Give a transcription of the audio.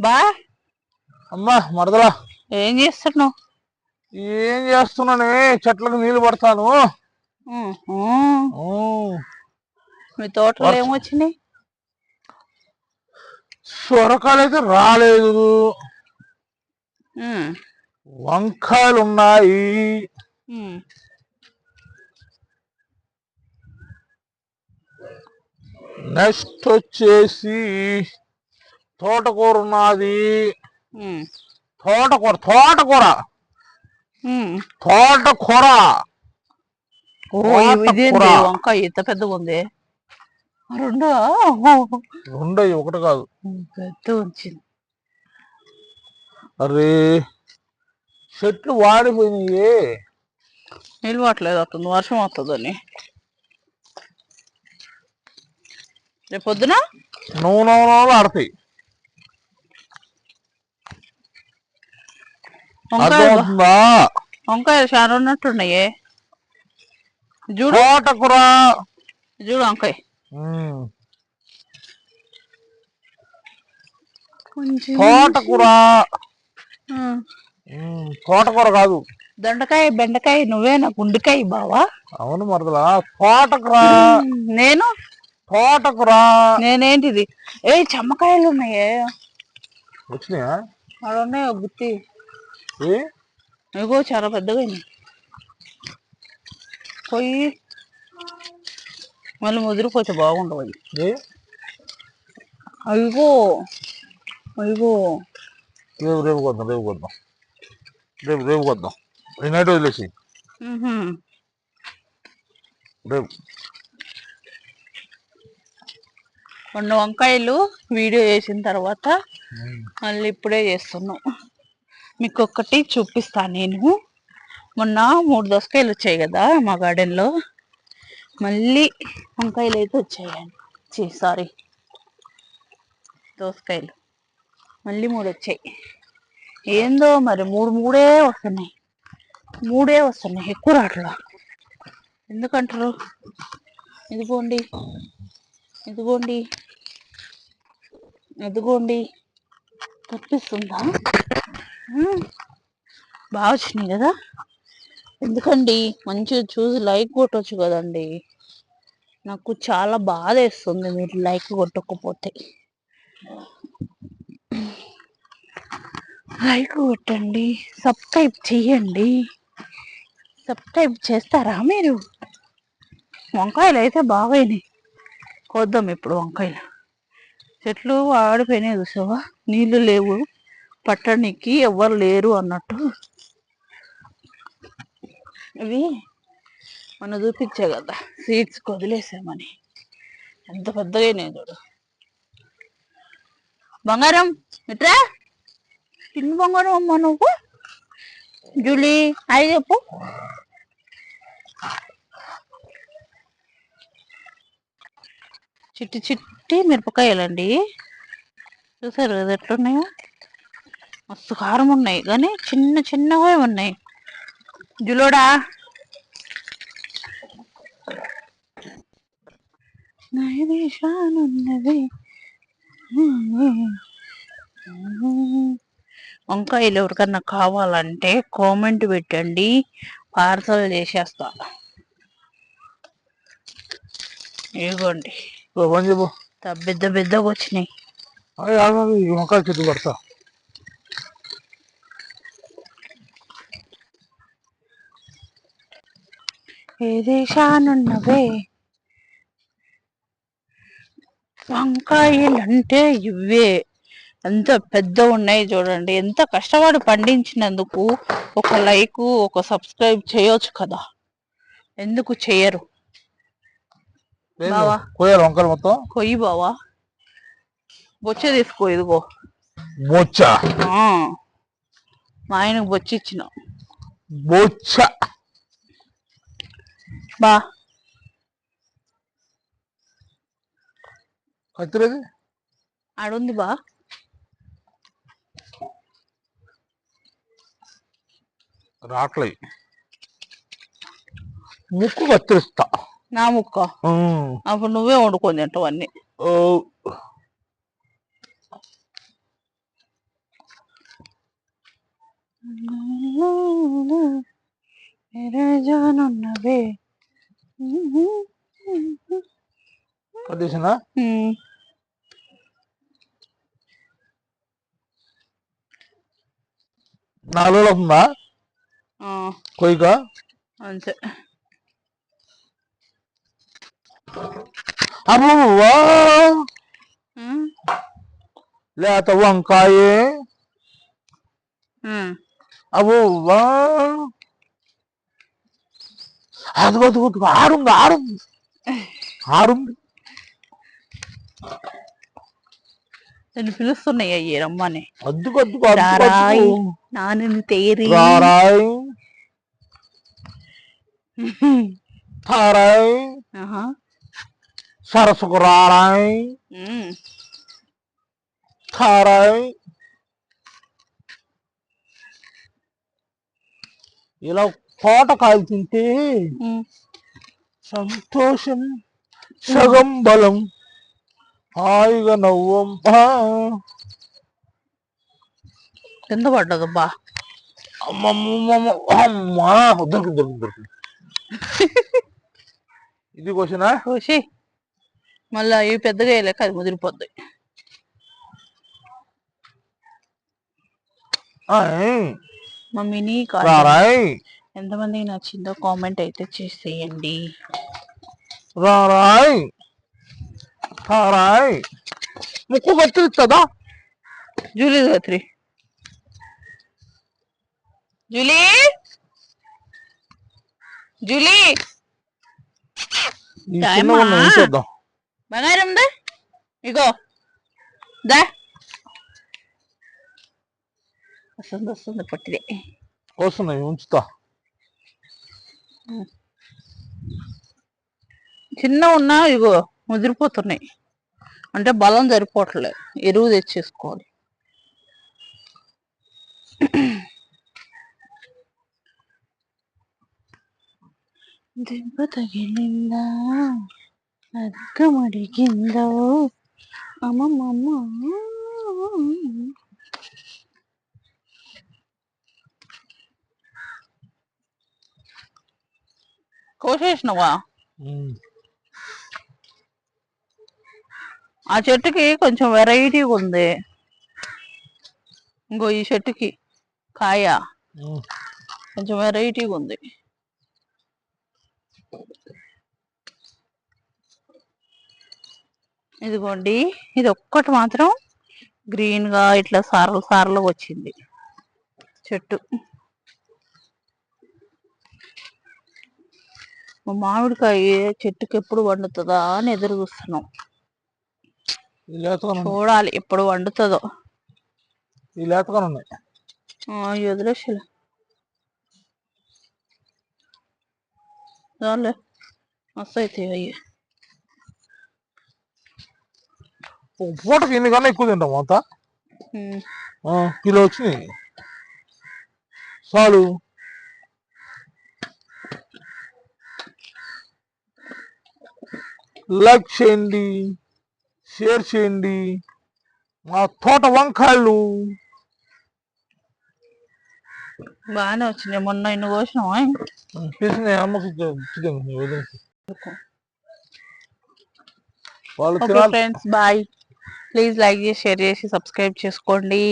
బా అమ్మా మరదలా ఏం చేస్తున్నావు? ఏం చేస్తున్నానే? చెట్లకు నీళ్లు పడతాను. మీ తోటలో ఏమొచ్చినాయి? సొరకాయలు అయితే రాలేదు, వంకాయలు ఉన్నాయి. నెక్స్ట్ వచ్చేసి తోటకూర ఉన్నది. తోటకూర తోటకూర తోటకూర ఇదేంటి వంకాయ ఇంత పెద్దగా ఉంది? రెండో ఒకటి కాదు, పెద్ద వచ్చింది. అరే చెట్లు వాడిపోయినాయి, నిలవట్లేదు. అవుతుంది వర్షం వస్తుందని. రేపు పొద్దున నూనె ఆడతాయి. వంకాయలు చాలా ఉన్నట్టున్నాయే. చూడు తోటకూర, చూడు వంకాయ తోటకూర తోటకూర కాదు, దొండకాయ బెండకాయ. నువ్వేనా గుండెకాయ బావా? అవును మరదలా. తోటకూర నేను తోటకూర నేనేంటిది? చెమ్మకాయలు ఉన్నాయే. వచ్చినాయా? అలా ఉన్నాయో గుత్తి. ఇగో చాలా పెద్దగా పోయి మళ్ళీ ముదిరిపోతే బాగుండవు. అయ్యో అయ్యో రేపు కొద్దాం రేపు కొద్దాం. నైట్ వదిలేసి రేపు కొన్ని వంకాయలు వీడియో చేసిన తర్వాత మళ్ళీ ఇప్పుడే చేస్తున్నాం. మీకు ఒక్కటి చూపిస్తాను. నేను మొన్న 3 దోసకాయలు వచ్చాయి కదా మా గార్డెన్లో. మళ్ళీ వంకాయలు అయితే వచ్చాయండి. సారీ, దోసకాయలు మళ్ళీ 3 వచ్చాయి. ఏందో మరి మూడే వస్తున్నాయి. ఎక్కువ రావట్లా. ఎందుకంటారు? ఇదిగోండి కనిపిస్తుందా? బాగా వచ్చినాయి కదా. ఎందుకండి మంచిగా చూసి లైక్ కొట్టవచ్చు కదండి. నాకు చాలా బాధ వేస్తుంది మీరు లైక్ కొట్టకపోతే. లైక్ కొట్టండి, సబ్స్క్రైబ్ చెయ్యండి. సబ్స్క్రైబ్ చేస్తారా మీరు? వంకాయలు అయితే బాగాయినాయి. కొద్దాం ఇప్పుడు వంకాయలు. చెట్లు ఆడిపోయినాయి చూసావా? నీళ్లు లేవు పట్టడానికి, ఎవ్వరు లేరు అన్నట్టు. ఇవి మనం చూపించే కదా సీడ్స్ వదిలేసామని. ఎంత పెద్దగా అయినాయి చూడు. బంగారం ఇట్రా. చిన్న బంగారం అమ్మ నువ్వు. జూలీ హాయ్ చెప్పు. చిట్టి మిరపకాయలండి. చూసారు కదా ఎట్లున్నాయో? మస్తు కారం ఉన్నాయి కానీ చిన్నగా ఉన్నాయి. జులోడా వంకాయలు ఎవరికన్నా కావాలంటే కామెంట్ పెట్టండి, పార్సల్ చేసేస్తా. ఇదిగోండి పెద్దగా వచ్చినాయి. వంకాయ చెట్టు పడతా. ఏ దేశానున్నవే వంకాయలు అంటే ఇవే. ఎంత పెద్ద ఉన్నాయి చూడండి. ఎంత కష్టపడి పండించినందుకు ఒక లైక్, ఒక సబ్స్క్రైబ్ చేయొచ్చు కదా. ఎందుకు చెయ్యరు? బావా వంకాయలు మొత్తం కొయ్యి బావా. బొచ్చ తీసుకో. ఇదిగో బొచ్చ. మా ఆయనకు బొచ్చ ఇచ్చిన. బొచ్చ బా కత్తిరేది ఆడుంది బా. రాట్లే. ముక్కు కత్తిరిస్తా. నా ముక్క అప్పుడు నువ్వే వండుకొని తింటావు అన్ని. मेरे जान ఉన్నవే కొట్టేసినా 4 రోజులు అవుతుందా కొయ్యగా అంతే అబ్బా లేత వంకాయ అబ్బా అది ఆడుంది ఆడుంది ఆడుంది నేను పిలుస్తున్నాయి అయ్యి రమ్మని అద్దుకు నాని తేరి రారాయ్ తారాయ్ సరసుకు రారాయ్ తారాయ్ ఇలా తోటకాయలు తింటే సంతోషం సగం బలం హాయిగా నవ్వమ్మా కింద పడ్డదబ్బా అమ్మా దొరికి ఇది కోసి మళ్ళా ఇవి పెద్దగా వేయలేక అది ముదిరిపోద్ది మమ్మీని ఎంతమందికి నచ్చిందో కామెంట్ అయితే చేసేయండి రారాయ్ తారాయ్ ముక్కు కత్తిరిస్తుందా జూలీ కత్తిరి జూలీ జూలీ బంగారం దా ఇగో దా వస్తుంది పట్టిదే వస్తున్నాయి ఉంచుతా చిన్న ఉన్నా ఇగో ముదిరిపోతున్నాయి అంటే బలం సరిపోవట్లేదు ఎరువు తెచ్చేసుకోవాలి దెబ్బ తగిలిందా అక్కమడిగిందో అమ్మమ్మ కోసేసినవా ఆ చెట్టుకి కొంచెం వెరైటీగా ఉంది ఇంకో ఈ చెట్టుకి కాయ కొంచెం వెరైటీగా ఉంది ఇదిగోండి ఇది ఒక్కటి మాత్రం గ్రీన్ గా ఇట్లా సారలు సారలు వచ్చింది చెట్టు మామిడికాయ చెట్టుకి ఎప్పుడు వండుతుందా అని ఎదురు చూస్తున్నాం చూడాలి ఎప్పుడు వండుతుందో వదిలేసలే మస్తు అయితే అయ్యి పూటకి ఎన్ని కన్నా ఎక్కువ తింటాం అంతా కిలో వచ్చినాయి చాలు లైక్ చేయండి షేర్ చేయండి మా తోట వంకాయలు బాగానే వచ్చినాయి మొన్న ఇన్ని కోసినావా ఫ్రెండ్స్ బాయ్ ప్లీజ్ లైక్ చేసి షేర్ చేసి సబ్స్క్రైబ్ చేసుకోండి